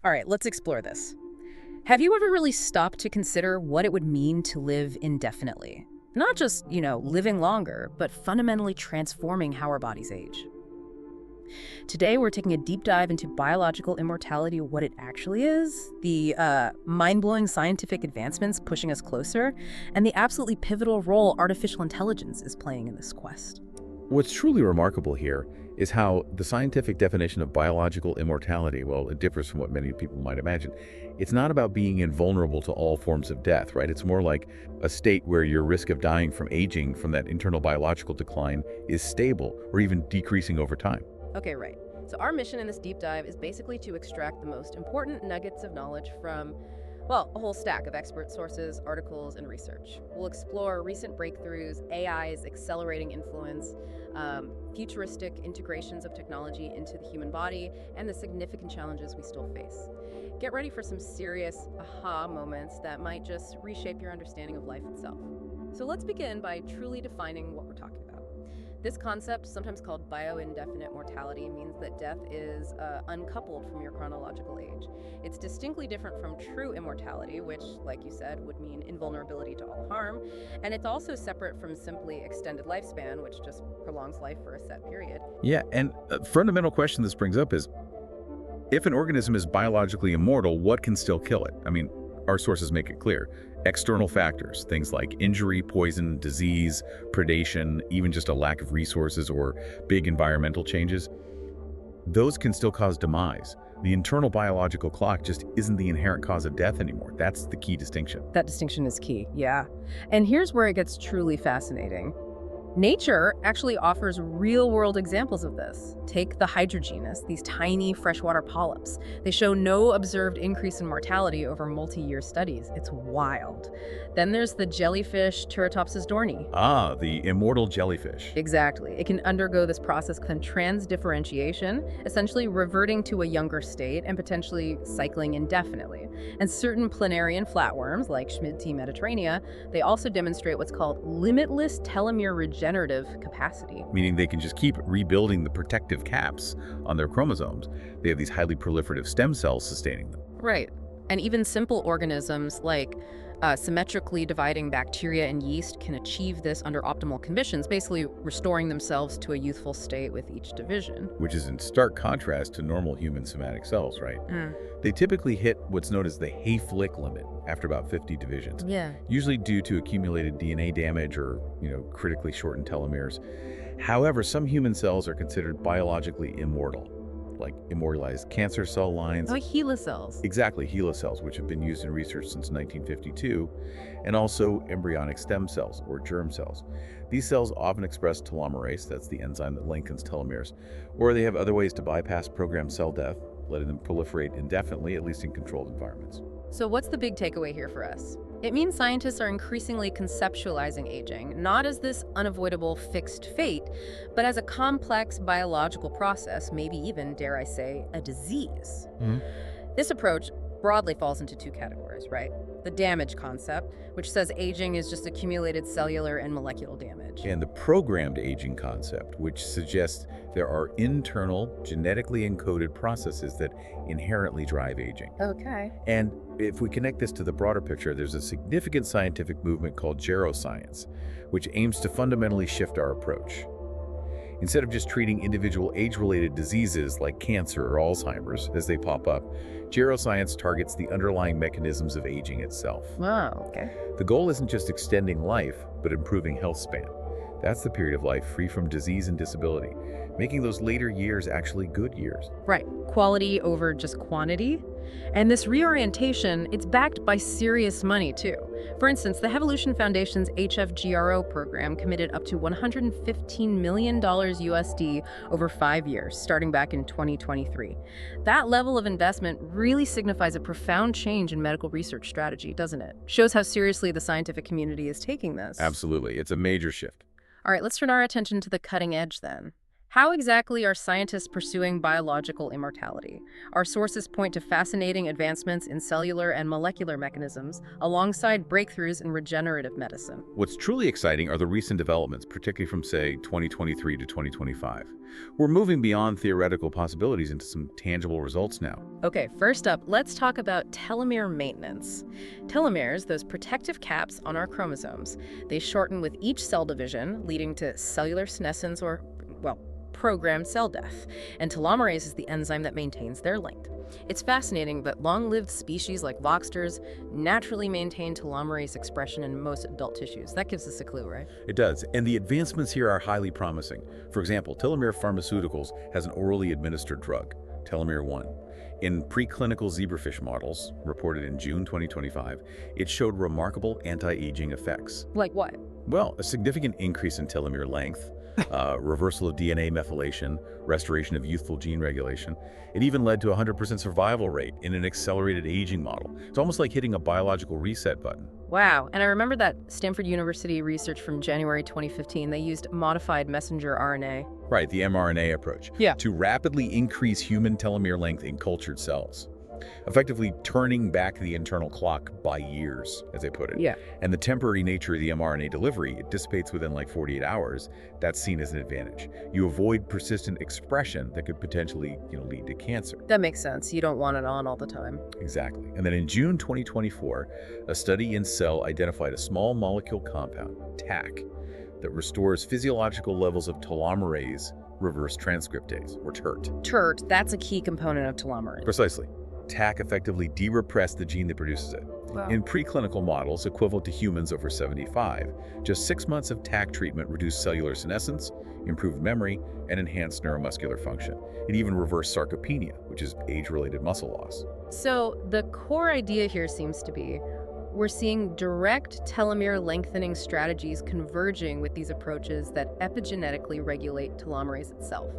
All right, let's explore this. Have you ever really stopped to consider what it would mean to live indefinitely? Not just, living longer, but fundamentally transforming how our bodies age. Today, we're taking a deep dive into biological immortality, what it actually is, the mind-blowing scientific advancements pushing us closer, and the absolutely pivotal role artificial intelligence is playing in this quest. What's truly remarkable here is how the scientific definition of biological immortality, well, it differs from what many people might imagine. It's not about being invulnerable to all forms of death, right? It's more like a state where your risk of dying from aging from that internal biological decline is stable or even decreasing over time. Okay, right. So our mission in this deep dive is basically to extract the most important nuggets of knowledge from, well, a whole stack of expert sources, articles, and research. We'll explore recent breakthroughs, AI's accelerating influence, futuristic integrations of technology into the human body, and the significant challenges we still face. Get ready for some serious aha moments that might just reshape your understanding of life itself. So let's begin by truly defining what we're talking about. This concept, sometimes called bio-indefinite mortality, means that death is uncoupled from your chronological age. It's distinctly different from true immortality, which, like you said, would mean invulnerability to all harm. And it's also separate from simply extended lifespan, which just prolongs life for a set period. Yeah, and a fundamental question this brings up is, if an organism is biologically immortal, what can still kill it? I mean, our sources make it clear. External factors, things like injury, poison, disease, predation, even just a lack of resources or big environmental changes, those can still cause demise. The internal biological clock just isn't the inherent cause of death anymore. That's the key distinction. That distinction is key, yeah. And here's where it gets truly fascinating. Nature actually offers real-world examples of this. Take the hydrogenus, these tiny freshwater polyps. They show no observed increase in mortality over multi-year studies. It's wild. Then there's the jellyfish Turritopsis dohrnii. Ah, the immortal jellyfish. Exactly. It can undergo this process called transdifferentiation, essentially reverting to a younger state and potentially cycling indefinitely. And certain planarian flatworms, like Schmidti mediterranea, they also demonstrate what's called limitless telomere regenerative capacity. Meaning they can just keep rebuilding the protective caps on their chromosomes. They have these highly proliferative stem cells sustaining them. Right. And even simple organisms like symmetrically dividing bacteria and yeast can achieve this under optimal conditions, basically restoring themselves to a youthful state with each division. Which is in stark contrast to normal human somatic cells, right? Mm. They typically hit what's known as the Hayflick limit after about 50 divisions, Yeah. usually due to accumulated DNA damage or, critically shortened telomeres. However, some human cells are considered biologically immortal, like immortalized cancer cell lines. Oh, HeLa cells. Exactly, HeLa cells, which have been used in research since 1952, and also embryonic stem cells, or germ cells. These cells often express telomerase, that's the enzyme that lengthens telomeres, or they have other ways to bypass programmed cell death, letting them proliferate indefinitely, at least in controlled environments. So what's the big takeaway here for us? It means scientists are increasingly conceptualizing aging, not as this unavoidable fixed fate, but as a complex biological process, maybe even, dare I say, a disease. Mhm. This approach broadly falls into two categories, right? The damage concept, which says aging is just accumulated cellular and molecular damage. And the programmed aging concept, which suggests there are internal, genetically encoded processes that inherently drive aging. Okay. And if we connect this to the broader picture, there's a significant scientific movement called geroscience, which aims to fundamentally shift our approach. Instead of just treating individual age-related diseases like cancer or Alzheimer's as they pop up, geroscience targets the underlying mechanisms of aging itself. Wow, okay. The goal isn't just extending life, but improving health span. That's the period of life free from disease and disability, making those later years actually good years. Right. Quality over just quantity. And this reorientation, it's backed by serious money, too. For instance, the Evolution Foundation's HFGRO program committed up to $115 million USD over 5 years, starting back in 2023. That level of investment really signifies a profound change in medical research strategy, doesn't it? Shows how seriously the scientific community is taking this. Absolutely. It's a major shift. All right, let's turn our attention to the cutting edge then. How exactly are scientists pursuing biological immortality? Our sources point to fascinating advancements in cellular and molecular mechanisms, alongside breakthroughs in regenerative medicine. What's truly exciting are the recent developments, particularly from, say, 2023 to 2025. We're moving beyond theoretical possibilities into some tangible results now. Okay, first up, let's talk about telomere maintenance. Telomeres, those protective caps on our chromosomes, they shorten with each cell division, leading to cellular senescence or, well, programmed cell death. And telomerase is the enzyme that maintains their length. It's fascinating that long-lived species like lobsters naturally maintain telomerase expression in most adult tissues. That gives us a clue, right? It does, and the advancements here are highly promising. For example, Telomere Pharmaceuticals has an orally administered drug, Telomere 1. In preclinical zebrafish models, reported in June 2025, it showed remarkable anti-aging effects. Like what? Well, a significant increase in telomere length, reversal of DNA methylation, restoration of youthful gene regulation. It even led to a 100% survival rate in an accelerated aging model. It's almost like hitting a biological reset button. Wow, and I remember that Stanford University research from January 2015. They used modified messenger RNA. Right, the mRNA approach. Yeah. To rapidly increase human telomere length in cultured cells, effectively turning back the internal clock by years, as they put it. Yeah. And the temporary nature of the mRNA delivery, it dissipates within like 48 hours. That's seen as an advantage. You avoid persistent expression that could potentially, lead to cancer. That makes sense. You don't want it on all the time. Exactly. And then in June 2024, a study in Cell identified a small molecule compound, TAC, that restores physiological levels of telomerase reverse transcriptase, or TERT. TERT, that's a key component of telomerase. Precisely. TAC effectively de-repressed the gene that produces it. Wow. In preclinical models equivalent to humans over 75, just 6 months of TAC treatment reduced cellular senescence, improved memory, and enhanced neuromuscular function. It even reversed sarcopenia, which is age-related muscle loss. So the core idea here seems to be we're seeing direct telomere lengthening strategies converging with these approaches that epigenetically regulate telomerase itself.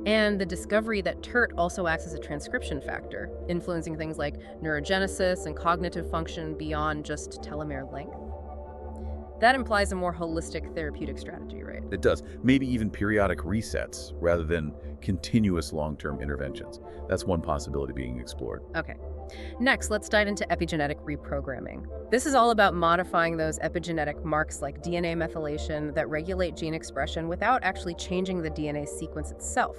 And the discovery that TERT also acts as a transcription factor, influencing things like neurogenesis and cognitive function beyond just telomere length. That implies a more holistic therapeutic strategy, right? It does. Maybe even periodic resets rather than continuous long-term interventions. That's one possibility being explored. Okay. Next, let's dive into epigenetic reprogramming. This is all about modifying those epigenetic marks like DNA methylation that regulate gene expression without actually changing the DNA sequence itself.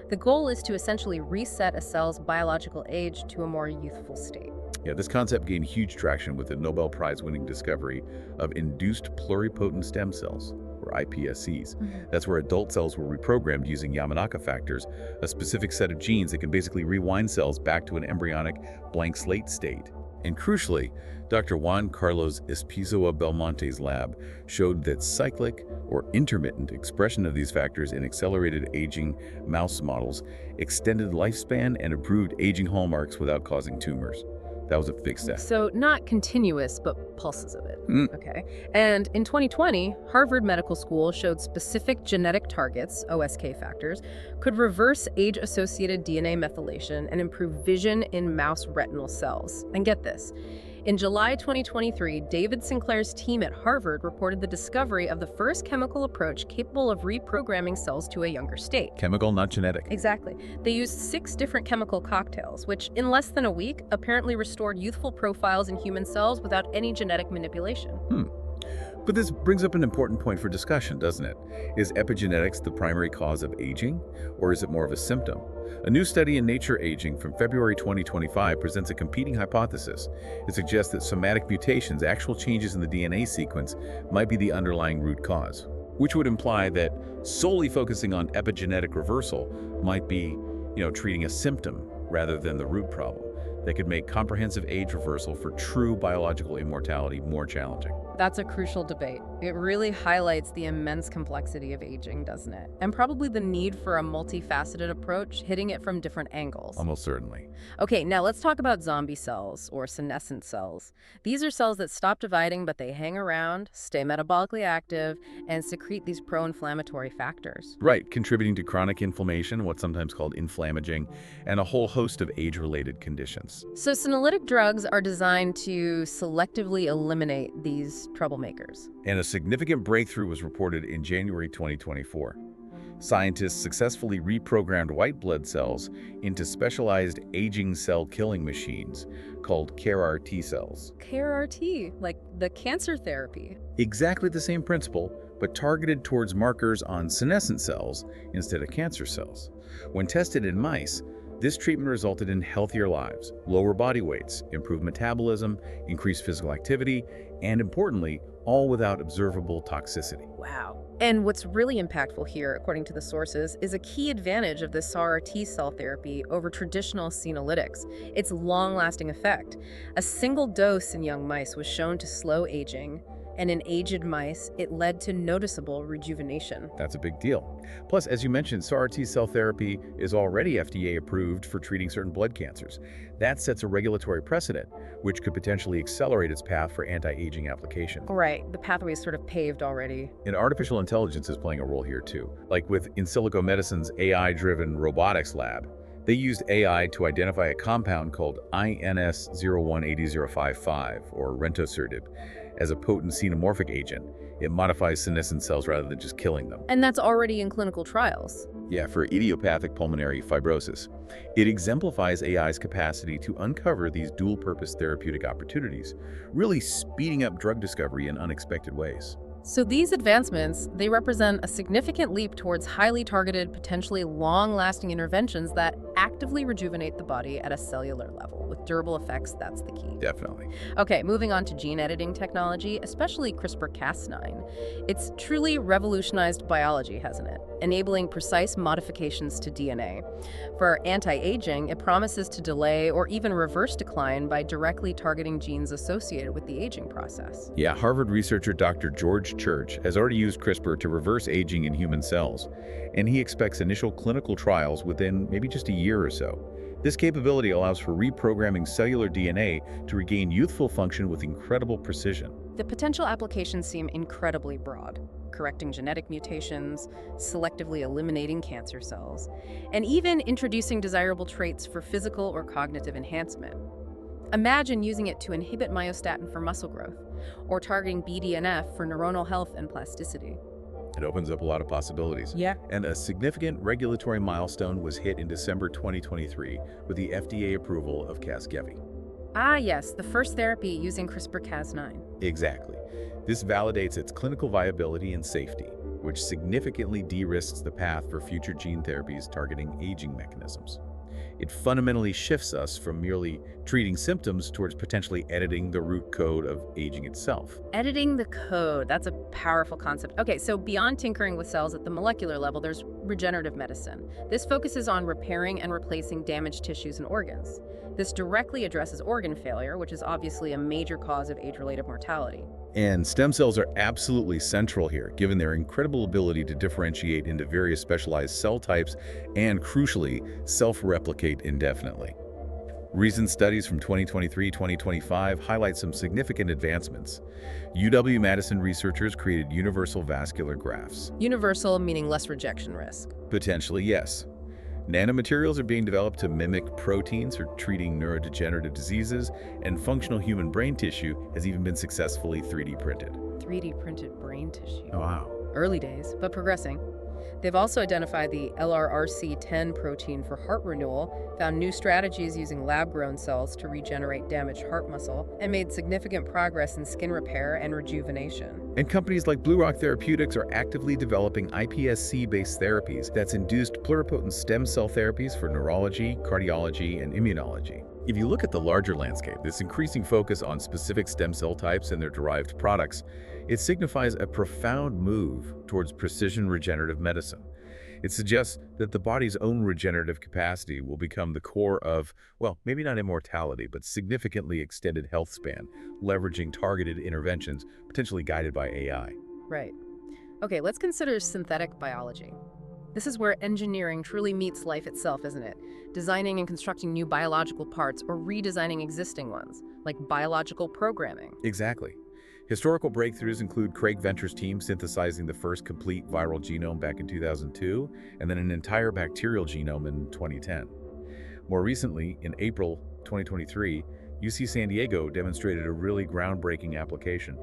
The goal is to essentially reset a cell's biological age to a more youthful state. Yeah, this concept gained huge traction with the Nobel Prize-winning discovery of induced pluripotent stem cells, or iPSCs. That's where adult cells were reprogrammed using Yamanaka factors, a specific set of genes that can basically rewind cells back to an embryonic blank slate state. And crucially, Dr. Juan Carlos Espizoa Belmonte's lab showed that cyclic or intermittent expression of these factors in accelerated aging mouse models extended lifespan and improved aging hallmarks without causing tumors. That was a big step. So not continuous, but pulses of it. Okay. And in 2020, Harvard Medical School showed specific genetic targets, OSK factors, could reverse age-associated DNA methylation and improve vision in mouse retinal cells. And get this. In July 2023, David Sinclair's team at Harvard reported the discovery of the first chemical approach capable of reprogramming cells to a younger state. Chemical, not genetic. Exactly. They used 6 different chemical cocktails, which in less than a week apparently restored youthful profiles in human cells without any genetic manipulation. But this brings up an important point for discussion, doesn't it? Is epigenetics the primary cause of aging, or is it more of a symptom? A new study in Nature Aging from February 2025 presents a competing hypothesis. It suggests that somatic mutations, actual changes in the DNA sequence, might be the underlying root cause, which would imply that solely focusing on epigenetic reversal might be, treating a symptom rather than the root problem. That could make comprehensive age reversal for true biological immortality more challenging. That's a crucial debate. It really highlights the immense complexity of aging, doesn't it? And probably the need for a multifaceted approach, hitting it from different angles. Almost certainly. Okay, now let's talk about zombie cells, or senescent cells. These are cells that stop dividing, but they hang around, stay metabolically active, and secrete these pro-inflammatory factors. Right, contributing to chronic inflammation, what's sometimes called inflammaging, and a whole host of age-related conditions. So senolytic drugs are designed to selectively eliminate these troublemakers. And a significant breakthrough was reported in January 2024. Scientists successfully reprogrammed white blood cells into specialized aging cell killing machines called CAR-T cells. CAR-T, like the cancer therapy. Exactly the same principle, but targeted towards markers on senescent cells instead of cancer cells. When tested in mice, this treatment resulted in healthier lives, lower body weights, improved metabolism, increased physical activity, and importantly, all without observable toxicity. Wow. And what's really impactful here, according to the sources, is a key advantage of this CAR-T cell therapy over traditional senolytics, its long-lasting effect. A single dose in young mice was shown to slow aging, and in aged mice, it led to noticeable rejuvenation. That's a big deal. Plus, as you mentioned, CAR-T cell therapy is already FDA approved for treating certain blood cancers. That sets a regulatory precedent, which could potentially accelerate its path for anti-aging applications. Right, the pathway is sort of paved already. And artificial intelligence is playing a role here too. Like with In Silico Medicine's AI-driven robotics lab, they used AI to identify a compound called INS018055, or rentoserdib, as a potent xenomorphic agent. It modifies senescent cells rather than just killing them. And that's already in clinical trials. Yeah, for idiopathic pulmonary fibrosis. It exemplifies AI's capacity to uncover these dual-purpose therapeutic opportunities, really speeding up drug discovery in unexpected ways. So these advancements, they represent a significant leap towards highly targeted, potentially long-lasting interventions that actively rejuvenate the body at a cellular level. With durable effects, that's the key. Definitely. Okay, moving on to gene editing technology, especially CRISPR-Cas9. It's truly revolutionized biology, hasn't it? Enabling precise modifications to DNA. For anti-aging, it promises to delay or even reverse decline by directly targeting genes associated with the aging process. Yeah, Harvard researcher Dr. George Church has already used CRISPR to reverse aging in human cells, and he expects initial clinical trials within maybe just a year or so. This capability allows for reprogramming cellular DNA to regain youthful function with incredible precision. The potential applications seem incredibly broad, correcting genetic mutations, selectively eliminating cancer cells, and even introducing desirable traits for physical or cognitive enhancement. Imagine using it to inhibit myostatin for muscle growth, or targeting BDNF for neuronal health and plasticity. It opens up a lot of possibilities. Yeah. And a significant regulatory milestone was hit in December 2023 with the FDA approval of Casgevy. Ah, yes, the first therapy using CRISPR-Cas9. Exactly. This validates its clinical viability and safety, which significantly de-risks the path for future gene therapies targeting aging mechanisms. It fundamentally shifts us from merely treating symptoms towards potentially editing the root code of aging itself. Editing the code, that's a powerful concept. Okay, so beyond tinkering with cells at the molecular level, there's regenerative medicine. This focuses on repairing and replacing damaged tissues and organs. This directly addresses organ failure, which is obviously a major cause of age-related mortality. And stem cells are absolutely central here, given their incredible ability to differentiate into various specialized cell types and, crucially, self-replicate indefinitely. Recent studies from 2023-2025 highlight some significant advancements. UW-Madison researchers created universal vascular grafts. Universal meaning less rejection risk. Potentially, yes. Nanomaterials are being developed to mimic proteins for treating neurodegenerative diseases, and functional human brain tissue has even been successfully 3D printed. 3D printed brain tissue. Oh, wow. Early days, but progressing. They've also identified the LRRC10 protein for heart renewal, found new strategies using lab-grown cells to regenerate damaged heart muscle, and made significant progress in skin repair and rejuvenation. And companies like Blue Rock Therapeutics are actively developing iPSC-based therapies that's induced pluripotent stem cell therapies for neurology, cardiology, and immunology. If you look at the larger landscape, this increasing focus on specific stem cell types and their derived products, it signifies a profound move towards precision regenerative medicine. It suggests that the body's own regenerative capacity will become the core of, well, maybe not immortality, but significantly extended health span, leveraging targeted interventions, potentially guided by AI. Right. Okay, let's consider synthetic biology. This is where engineering truly meets life itself, isn't it? Designing and constructing new biological parts or redesigning existing ones, like biological programming. Exactly. Historical breakthroughs include Craig Venter's team synthesizing the first complete viral genome back in 2002, and then an entire bacterial genome in 2010. More recently, in April 2023, UC San Diego demonstrated a really groundbreaking application.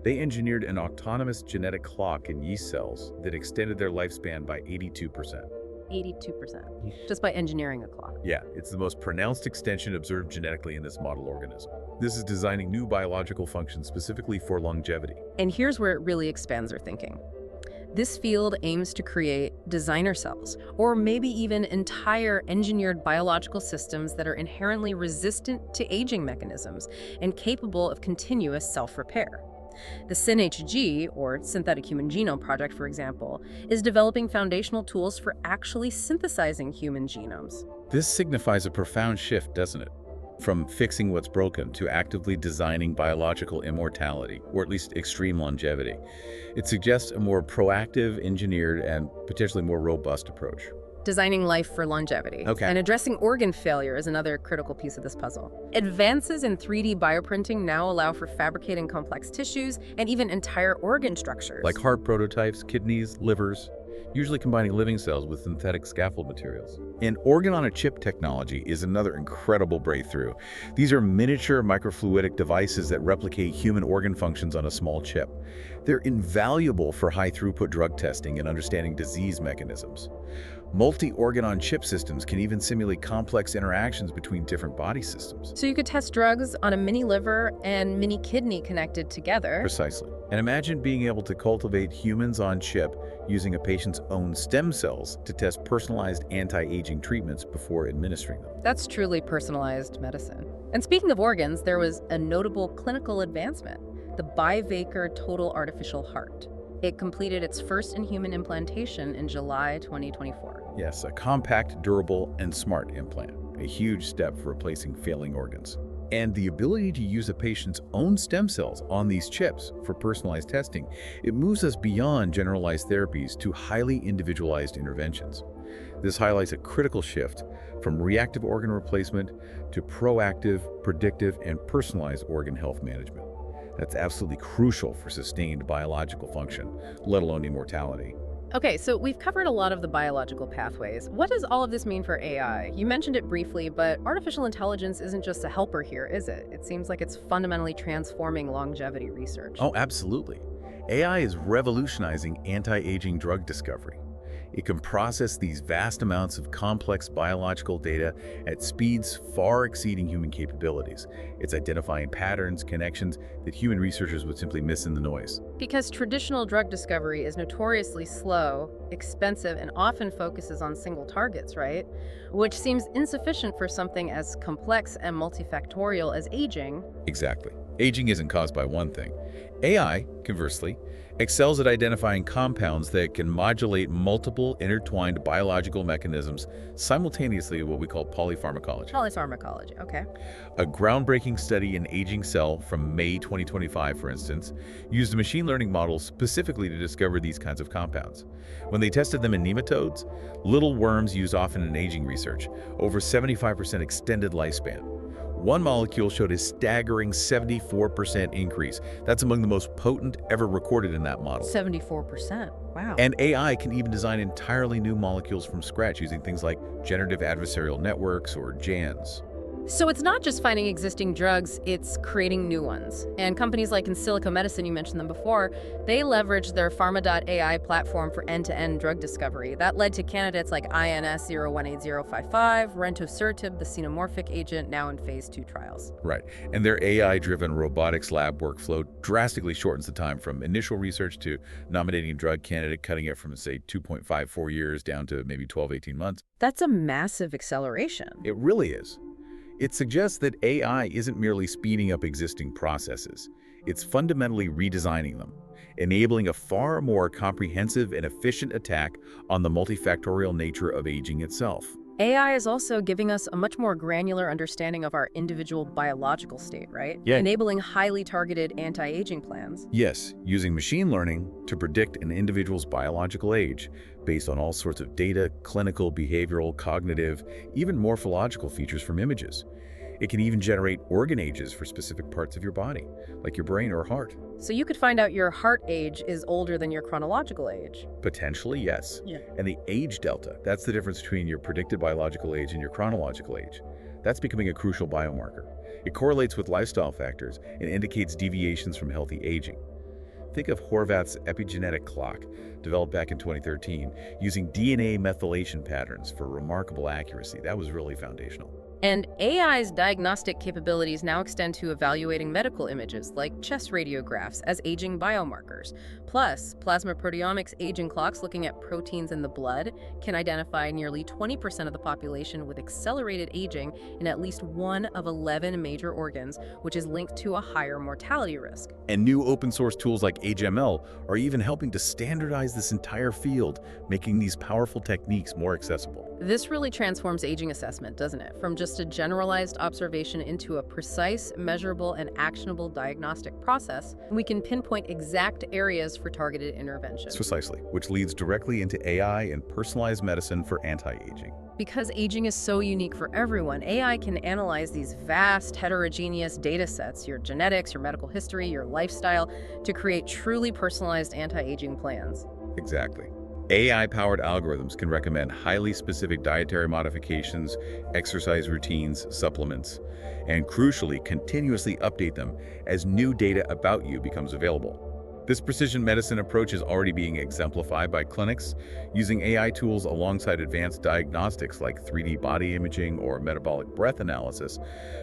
They engineered an autonomous genetic clock in yeast cells that extended their lifespan by 82%. 82%, just by engineering a clock. Yeah, it's the most pronounced extension observed genetically in this model organism. This is designing new biological functions specifically for longevity. And here's where it really expands our thinking. This field aims to create designer cells, or maybe even entire engineered biological systems that are inherently resistant to aging mechanisms and capable of continuous self-repair. The SynHG, or Synthetic Human Genome Project, for example, is developing foundational tools for actually synthesizing human genomes. This signifies a profound shift, doesn't it? From fixing what's broken to actively designing biological immortality, or at least extreme longevity. It suggests a more proactive, engineered, and potentially more robust approach. Designing life for longevity. Okay. And addressing organ failure is another critical piece of this puzzle. Advances in 3D bioprinting now allow for fabricating complex tissues and even entire organ structures. Like heart prototypes, kidneys, livers, usually combining living cells with synthetic scaffold materials. And organ-on-a-chip technology is another incredible breakthrough. These are miniature microfluidic devices that replicate human organ functions on a small chip. They're invaluable for high-throughput drug testing and understanding disease mechanisms. Multi-organ-on-chip systems can even simulate complex interactions between different body systems. So you could test drugs on a mini liver and mini kidney connected together. Precisely. And imagine being able to cultivate humans on chip using a patient's own stem cells to test personalized anti-aging treatments before administering them. That's truly personalized medicine. And speaking of organs, there was a notable clinical advancement, the BiVaker Total Artificial Heart. It completed its first in-human implantation in July 2024. Yes, a compact, durable, and smart implant, a huge step for replacing failing organs. And the ability to use a patient's own stem cells on these chips for personalized testing, it moves us beyond generalized therapies to highly individualized interventions. This highlights a critical shift from reactive organ replacement to proactive, predictive, and personalized organ health management. That's absolutely crucial for sustained biological function, let alone immortality. Okay, so we've covered a lot of the biological pathways. What does all of this mean for AI? You mentioned it briefly, but artificial intelligence isn't just a helper here, is it? It seems like it's fundamentally transforming longevity research. Oh, absolutely. AI is revolutionizing anti-aging drug discovery. It can process these vast amounts of complex biological data at speeds far exceeding human capabilities. It's identifying patterns, connections that human researchers would simply miss in the noise. Because traditional drug discovery is notoriously slow, expensive, and often focuses on single targets, right? Which seems insufficient for something as complex and multifactorial as aging. Exactly. Aging isn't caused by one thing. AI, conversely, excels at identifying compounds that can modulate multiple intertwined biological mechanisms simultaneously, what we call polypharmacology. Polypharmacology, okay. A groundbreaking study in aging cell from May 2025, for instance, used a machine learning model specifically to discover these kinds of compounds. When they tested them in nematodes, little worms used often in aging research, over 75% extended lifespan. One molecule showed a staggering 74% increase. That's among the most potent ever recorded in that model. 74%, wow. And AI can even design entirely new molecules from scratch using things like generative adversarial networks or GANs. So it's not just finding existing drugs, it's creating new ones. And companies like In Silico Medicine, you mentioned them before, they leveraged their Pharma.ai platform for end-to-end drug discovery. That led to candidates like INS-018055, rentosertib, the xenomorphic agent, now in phase 2 trials. Right. And their AI-driven robotics lab workflow drastically shortens the time from initial research to nominating a drug candidate, cutting it from, say, 2.54 years down to maybe 12, 18 months. That's a massive acceleration. It really is. It suggests that AI isn't merely speeding up existing processes. It's fundamentally redesigning them, enabling a far more comprehensive and efficient attack on the multifactorial nature of aging itself. AI is also giving us a much more granular understanding of our individual biological state, right? Yeah. Enabling highly targeted anti-aging plans. Yes, using machine learning to predict an individual's biological age based on all sorts of data, clinical, behavioral, cognitive, even morphological features from images. It can even generate organ ages for specific parts of your body, like your brain or heart. So you could find out your heart age is older than your chronological age. Potentially, yes. Yeah. And the age delta, that's the difference between your predicted biological age and your chronological age. That's becoming a crucial biomarker. It correlates with lifestyle factors and indicates deviations from healthy aging. Think of Horvath's epigenetic clock, developed back in 2013, using DNA methylation patterns for remarkable accuracy. That was really foundational. And AI's diagnostic capabilities now extend to evaluating medical images like chest radiographs as aging biomarkers. Plus, plasma proteomics aging clocks looking at proteins in the blood can identify nearly 20% of the population with accelerated aging in at least one of 11 major organs, which is linked to a higher mortality risk. And new open source tools like AgeML are even helping to standardize this entire field, making these powerful techniques more accessible. This really transforms aging assessment, doesn't it? From just a generalized observation into a precise, measurable, and actionable diagnostic process. We can pinpoint exact areas for targeted intervention. Precisely, which leads directly into AI and personalized medicine for anti-aging. Because aging is so unique for everyone, AI can analyze these vast, heterogeneous data sets, your genetics, your medical history, your lifestyle, to create truly personalized anti-aging plans. Exactly. AI-powered algorithms can recommend highly specific dietary modifications, exercise routines, supplements, and crucially, continuously update them as new data about you becomes available. This precision medicine approach is already being exemplified by clinics using AI tools alongside advanced diagnostics like 3D body imaging or metabolic breath analysis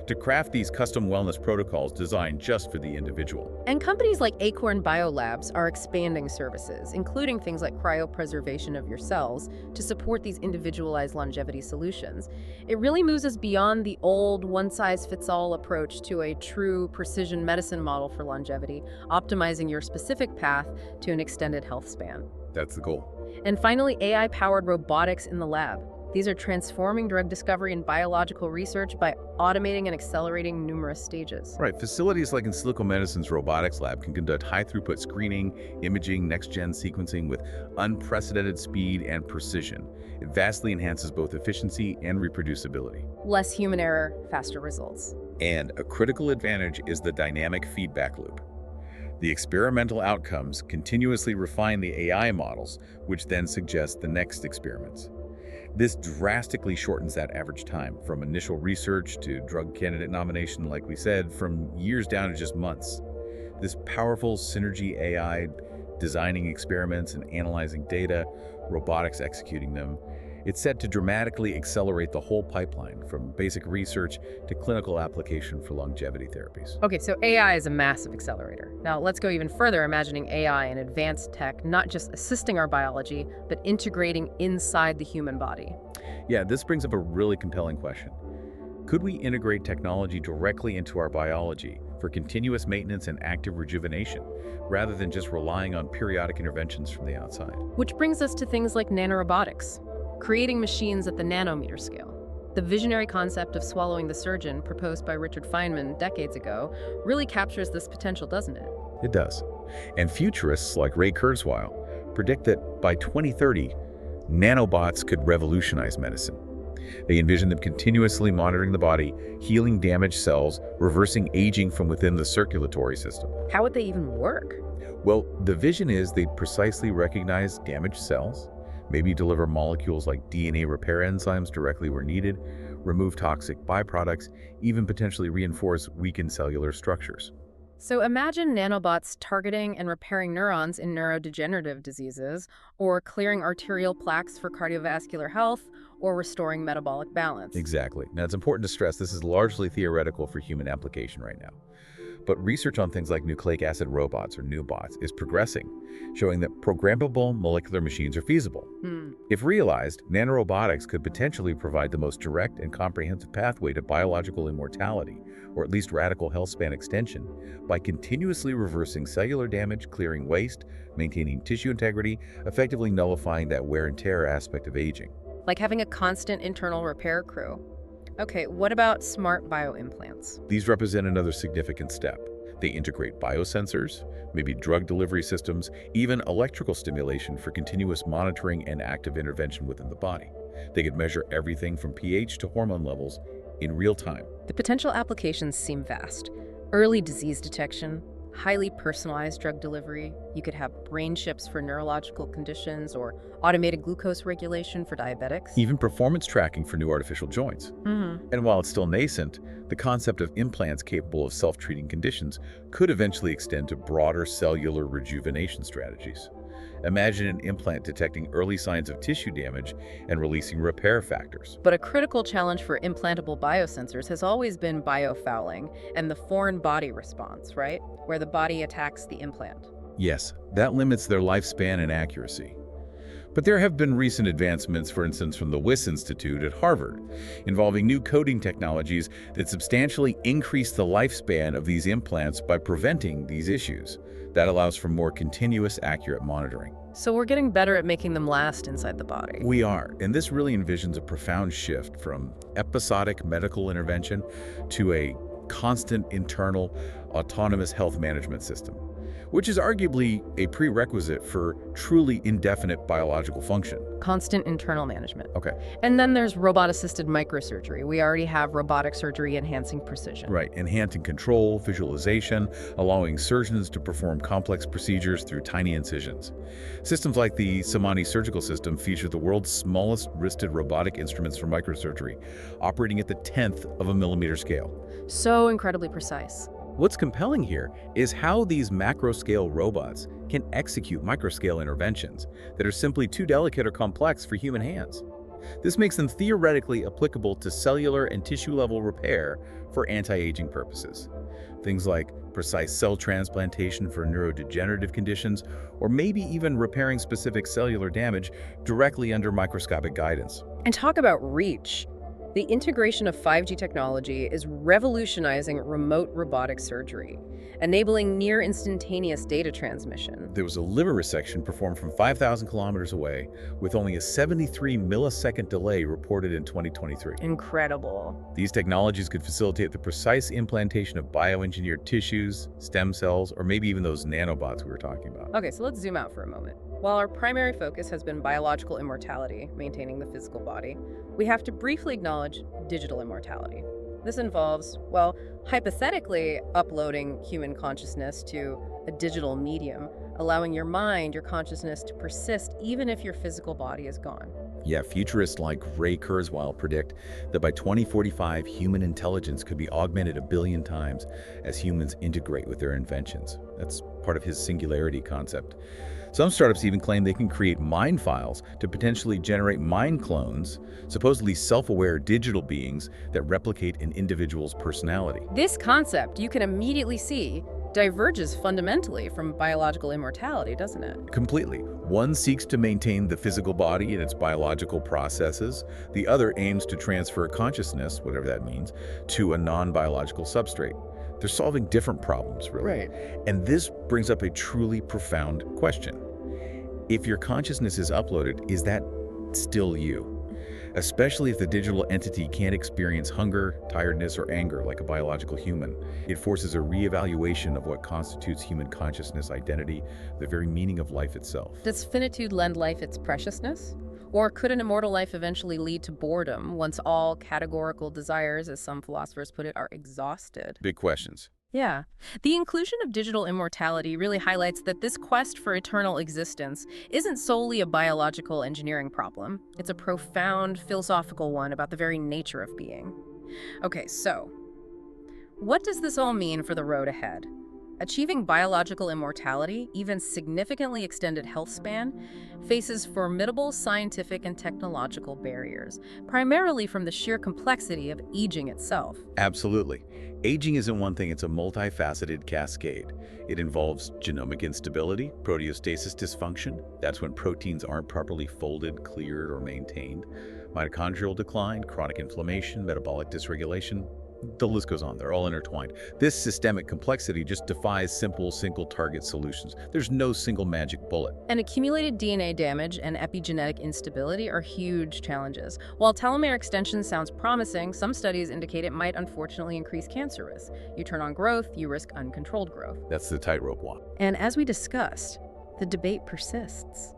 to craft these custom wellness protocols designed just for the individual. And companies like Acorn Biolabs are expanding services, including things like cryopreservation of your cells, to support these individualized longevity solutions. It really moves us beyond the old one-size-fits-all approach to a true precision medicine model for longevity, optimizing your specific path to an extended health span. That's the goal. And finally, AI-powered robotics in the lab. These are transforming drug discovery and biological research by automating and accelerating numerous stages. Right. Facilities like in Silico Medicine's robotics lab can conduct high-throughput screening, imaging, next-gen sequencing with unprecedented speed and precision. It vastly enhances both efficiency and reproducibility. Less human error, faster results. And a critical advantage is the dynamic feedback loop. The experimental outcomes continuously refine the AI models, which then suggest the next experiments. This drastically shortens that average time from initial research to drug candidate nomination, like we said, from years down to just months. This powerful synergy AI, designing experiments and analyzing data, robotics executing them, it's set to dramatically accelerate the whole pipeline from basic research to clinical application for longevity therapies. Okay, so AI is a massive accelerator. Now let's go even further, imagining AI and advanced tech not just assisting our biology, but integrating inside the human body. Yeah, this brings up a really compelling question. Could we integrate technology directly into our biology for continuous maintenance and active rejuvenation, rather than just relying on periodic interventions from the outside? Which brings us to things like nanorobotics, creating machines at the nanometer scale. The visionary concept of swallowing the surgeon, proposed by Richard Feynman decades ago, really captures this potential, doesn't it? It does. And futurists like Ray Kurzweil predict that by 2030, nanobots could revolutionize medicine. They envision them continuously monitoring the body, healing damaged cells, reversing aging from within the circulatory system. How would they even work? Well, the vision is they'd precisely recognize damaged cells, maybe deliver molecules like DNA repair enzymes directly where needed, remove toxic byproducts, even potentially reinforce weakened cellular structures. So imagine nanobots targeting and repairing neurons in neurodegenerative diseases, or clearing arterial plaques for cardiovascular health, or restoring metabolic balance. Exactly. Now, it's important to stress this is largely theoretical for human application right now. But research on things like nucleic acid robots, or NuBots, is progressing, showing that programmable molecular machines are feasible. If realized, nanorobotics could potentially provide the most direct and comprehensive pathway to biological immortality, or at least radical health span extension, by continuously reversing cellular damage, clearing waste, maintaining tissue integrity, effectively nullifying that wear and tear aspect of aging. Like having a constant internal repair crew. Okay, what about smart bioimplants? These represent another significant step. They integrate biosensors, maybe drug delivery systems, even electrical stimulation for continuous monitoring and active intervention within the body. They could measure everything from pH to hormone levels in real time. The potential applications seem vast. Early disease detection, highly personalized drug delivery. You could have brain chips for neurological conditions or automated glucose regulation for diabetics. Even performance tracking for new artificial joints. Mhm. And while it's still nascent, the concept of implants capable of self-treating conditions could eventually extend to broader cellular rejuvenation strategies. Imagine an implant detecting early signs of tissue damage and releasing repair factors. But a critical challenge for implantable biosensors has always been biofouling and the foreign body response, right? Where the body attacks the implant. Yes, that limits their lifespan and accuracy. But there have been recent advancements, for instance, from the Wyss Institute at Harvard, involving new coding technologies that substantially increase the lifespan of these implants by preventing these issues. That allows for more continuous, accurate monitoring. So we're getting better at making them last inside the body. We are, and this really envisions a profound shift from episodic medical intervention to a constant internal autonomous health management system, which is arguably a prerequisite for truly indefinite biological function. Constant internal management. Okay, And then there's robot-assisted microsurgery. We already have robotic surgery enhancing precision. right, enhancing control, visualization, allowing surgeons to perform complex procedures through tiny incisions. Systems like the Samani surgical system feature the world's smallest wristed robotic instruments for microsurgery, operating at the 10th of a millimeter scale. So incredibly precise. What's compelling here is how these macro-scale robots can execute microscale interventions that are simply too delicate or complex for human hands. This makes them theoretically applicable to cellular and tissue-level repair for anti-aging purposes. Things like precise cell transplantation for neurodegenerative conditions, or maybe even repairing specific cellular damage directly under microscopic guidance. And talk about reach. The integration of 5G technology is revolutionizing remote robotic surgery, enabling near instantaneous data transmission. There was a liver resection performed from 5,000 kilometers away with only a 73 millisecond delay reported in 2023. Incredible. These technologies could facilitate the precise implantation of bioengineered tissues, stem cells, or maybe even those nanobots we were talking about. Okay, so let's zoom out for a moment. While our primary focus has been biological immortality, maintaining the physical body, we have to briefly acknowledge digital immortality. This involves, well, hypothetically uploading human consciousness to a digital medium, allowing your mind, your consciousness to persist even if your physical body is gone. Yeah, futurists like Ray Kurzweil predict that by 2045, human intelligence could be augmented 1 billion times as humans integrate with their inventions. That's part of his singularity concept. Some startups even claim they can create mind files to potentially generate mind clones, supposedly self-aware digital beings that replicate an individual's personality. This concept, you can immediately see, diverges fundamentally from biological immortality, doesn't it? Completely. One seeks to maintain the physical body and its biological processes. The other aims to transfer consciousness, whatever that means, to a non-biological substrate. They're solving different problems, really. Right. And this brings up a truly profound question. If your consciousness is uploaded, is that still you? Especially if the digital entity can't experience hunger, tiredness, or anger like a biological human. It forces a reevaluation of what constitutes human consciousness, identity, the very meaning of life itself. Does finitude lend life its preciousness? Or could an immortal life eventually lead to boredom once all categorical desires, as some philosophers put it, are exhausted? Big questions. Yeah. The inclusion of digital immortality really highlights that this quest for eternal existence isn't solely a biological engineering problem. It's a profound philosophical one about the very nature of being. Okay, so what does this all mean for the road ahead? Achieving biological immortality, even significantly extended health span, faces formidable scientific and technological barriers, primarily from the sheer complexity of aging itself. Absolutely. Aging isn't one thing, it's a multifaceted cascade. It involves genomic instability, proteostasis dysfunction, that's when proteins aren't properly folded, cleared, or maintained, mitochondrial decline, chronic inflammation, metabolic dysregulation. The list goes on, they're all intertwined. This systemic complexity just defies simple single-target solutions. There's no single magic bullet. And accumulated DNA damage and epigenetic instability are huge challenges. While telomere extension sounds promising, some studies indicate it might unfortunately increase cancer risk. You turn on growth, you risk uncontrolled growth. That's the tightrope walk. And as we discussed, the debate persists.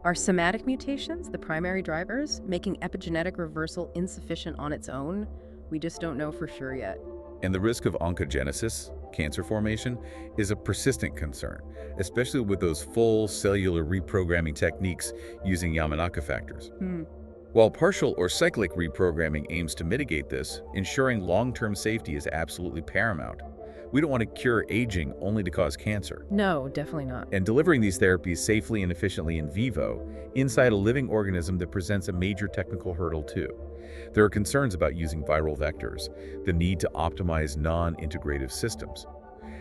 Are somatic mutations the primary drivers, making epigenetic reversal insufficient on its own? We just don't know for sure yet. And the risk of oncogenesis, cancer formation is a persistent concern, especially with those full cellular reprogramming techniques using Yamanaka factors. While partial or cyclic reprogramming aims to mitigate this, ensuring long-term safety is absolutely paramount. We don't want to cure aging only to cause cancer. No, definitely not. And delivering these therapies safely and efficiently in vivo, inside a living organism that presents a major technical hurdle too. There are concerns about using viral vectors, the need to optimize non-integrative systems.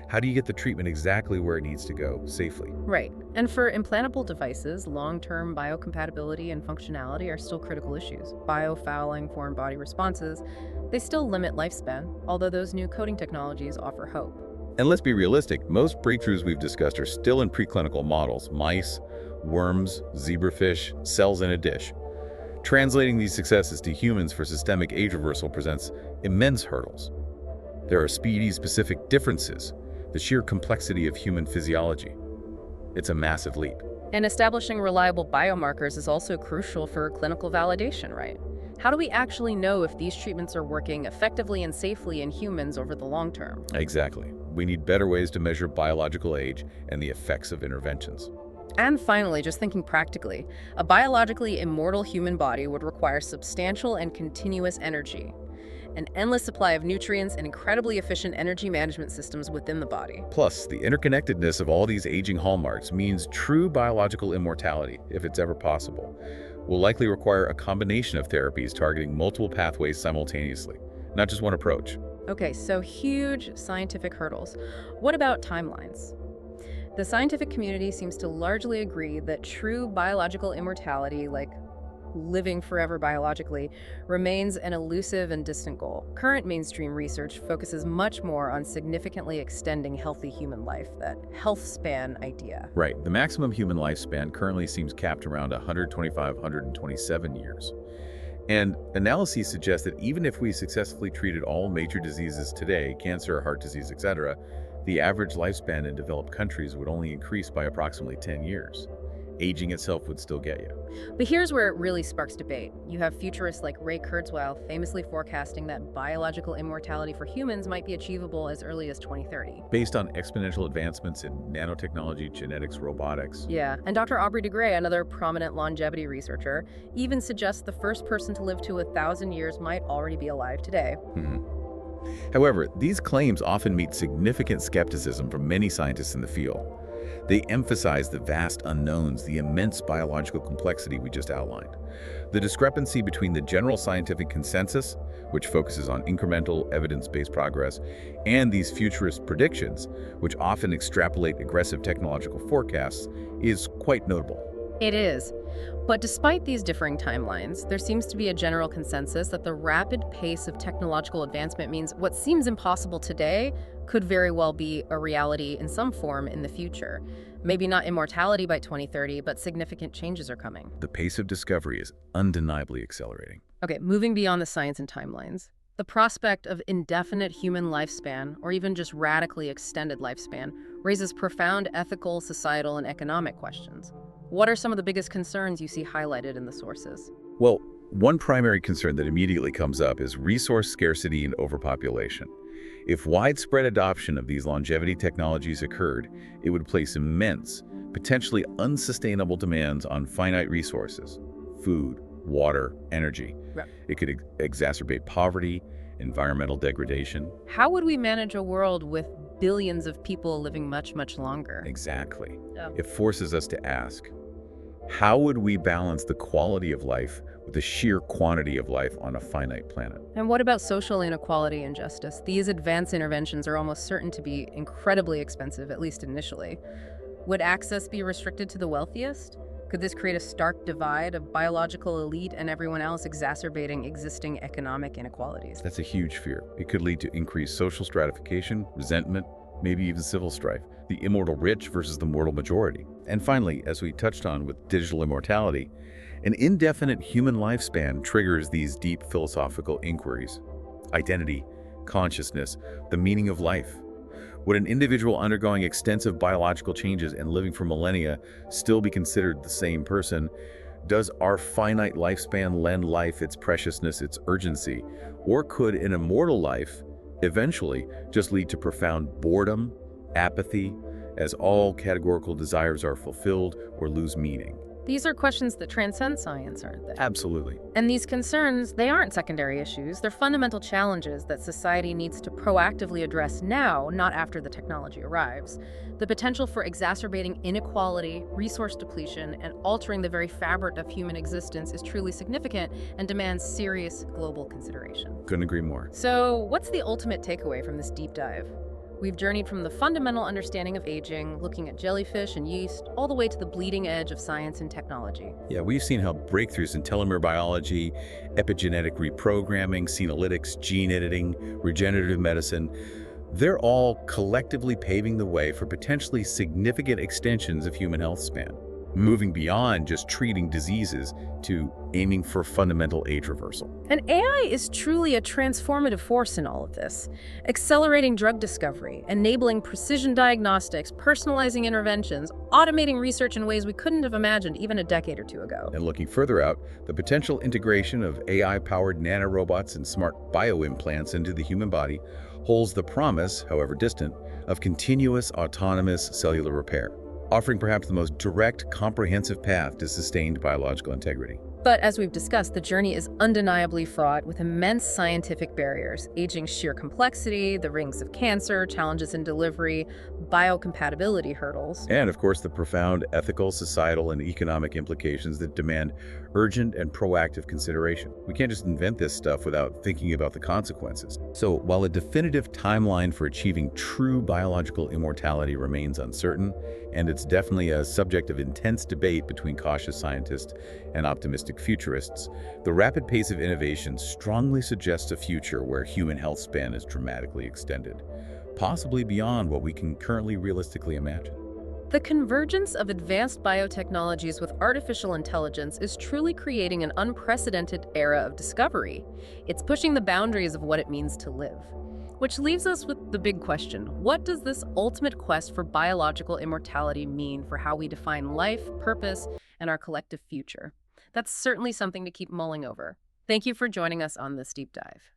How do you get the treatment exactly where it needs to go safely? Right. And for implantable devices, long-term biocompatibility and functionality are still critical issues. Biofouling, foreign body responses, they still limit lifespan, although those new coding technologies offer hope. And let's be realistic, most breakthroughs we've discussed are still in preclinical models: mice, worms, zebrafish, cells in a dish. Translating these successes to humans for systemic age reversal presents immense hurdles. There are species-specific differences, the sheer complexity of human physiology. It's a massive leap. And establishing reliable biomarkers is also crucial for clinical validation, right? How do we actually know if these treatments are working effectively and safely in humans over the long term? Exactly. We need better ways to measure biological age and the effects of interventions. And finally, just thinking practically, a biologically immortal human body would require substantial and continuous energy, an endless supply of nutrients, and incredibly efficient energy management systems within the body. Plus, the interconnectedness of all these aging hallmarks means true biological immortality, if it's ever possible, will likely require a combination of therapies targeting multiple pathways simultaneously, not just one approach. Okay, so huge scientific hurdles. What about timelines? The scientific community seems to largely agree that true biological immortality, like living forever biologically, remains an elusive and distant goal. Current mainstream research focuses much more on significantly extending healthy human life, that health span idea. Right. The maximum human lifespan currently seems capped around 125, 127 years. And analyses suggest that even if we successfully treated all major diseases today, cancer, heart disease, etc., the average lifespan in developed countries would only increase by approximately 10 years. Aging itself would still get you. But here's where it really sparks debate. You have futurists like Ray Kurzweil famously forecasting that biological immortality for humans might be achievable as early as 2030. Based on exponential advancements in nanotechnology, genetics, robotics. Yeah, and Dr. Aubrey de Grey, another prominent longevity researcher, even suggests the first person to live to 1,000 years might already be alive today. However, these claims often meet significant skepticism from many scientists in the field. They emphasize the vast unknowns, the immense biological complexity we just outlined. The discrepancy between the general scientific consensus, which focuses on incremental, evidence-based progress, and these futurist predictions, which often extrapolate aggressive technological forecasts, is quite notable. It is. But despite these differing timelines, there seems to be a general consensus that the rapid pace of technological advancement means what seems impossible today could very well be a reality in some form in the future. Maybe not immortality by 2030, but significant changes are coming. The pace of discovery is undeniably accelerating. Okay, moving beyond the science and timelines. The prospect of indefinite human lifespan, or even just radically extended lifespan, raises profound ethical, societal, and economic questions. What are some of the biggest concerns you see highlighted in the sources? Well, one primary concern that immediately comes up is resource scarcity and overpopulation. If widespread adoption of these longevity technologies occurred, it would place immense, potentially unsustainable demands on finite resources: food, water, energy. Right. It could exacerbate poverty, environmental degradation. How would we manage a world with billions of people living much, much longer? Exactly. Yeah. It forces us to ask, how would we balance the quality of life with the sheer quantity of life on a finite planet? And what about social inequality and justice? These advanced interventions are almost certain to be incredibly expensive, at least initially. Would access be restricted to the wealthiest? Could this create a stark divide of biological elite and everyone else, exacerbating existing economic inequalities? That's a huge fear. It could lead to increased social stratification, resentment, maybe even civil strife, the immortal rich versus the mortal majority. And finally, as we touched on with digital immortality, an indefinite human lifespan triggers these deep philosophical inquiries: identity, consciousness, the meaning of life. Would an individual undergoing extensive biological changes and living for millennia still be considered the same person? Does our finite lifespan lend life its preciousness, its urgency? Or could an immortal life eventually just lead to profound boredom, apathy, as all categorical desires are fulfilled or lose meaning. These are questions that transcend science, aren't they? Absolutely. And these concerns, they aren't secondary issues. They're fundamental challenges that society needs to proactively address now, not after the technology arrives. The potential for exacerbating inequality, resource depletion, and altering the very fabric of human existence is truly significant and demands serious global consideration. Couldn't agree more. So, what's the ultimate takeaway from this deep dive? We've journeyed from the fundamental understanding of aging, looking at jellyfish and yeast, all the way to the bleeding edge of science and technology. Yeah, we've seen how breakthroughs in telomere biology, epigenetic reprogramming, senolytics, gene editing, regenerative medicine, they're all collectively paving the way for potentially significant extensions of human health span, moving beyond just treating diseases to aiming for fundamental age reversal. And AI is truly a transformative force in all of this, accelerating drug discovery, enabling precision diagnostics, personalizing interventions, automating research in ways we couldn't have imagined even a decade or two ago. And looking further out, the potential integration of AI-powered nanorobots and smart bioimplants into the human body holds the promise, however distant, of continuous autonomous cellular repair, offering perhaps the most direct, comprehensive path to sustained biological integrity. But as we've discussed, the journey is undeniably fraught with immense scientific barriers, aging's sheer complexity, the rings of cancer, challenges in delivery, biocompatibility hurdles. And of course, the profound ethical, societal, and economic implications that demand urgent and proactive consideration. We can't just invent this stuff without thinking about the consequences. So while a definitive timeline for achieving true biological immortality remains uncertain, and it's definitely a subject of intense debate between cautious scientists and optimistic futurists, the rapid pace of innovation strongly suggests a future where human health span is dramatically extended, possibly beyond what we can currently realistically imagine. The convergence of advanced biotechnologies with artificial intelligence is truly creating an unprecedented era of discovery. It's pushing the boundaries of what it means to live. Which leaves us with the big question: what does this ultimate quest for biological immortality mean for how we define life, purpose, and our collective future? That's certainly something to keep mulling over. Thank you for joining us on this deep dive.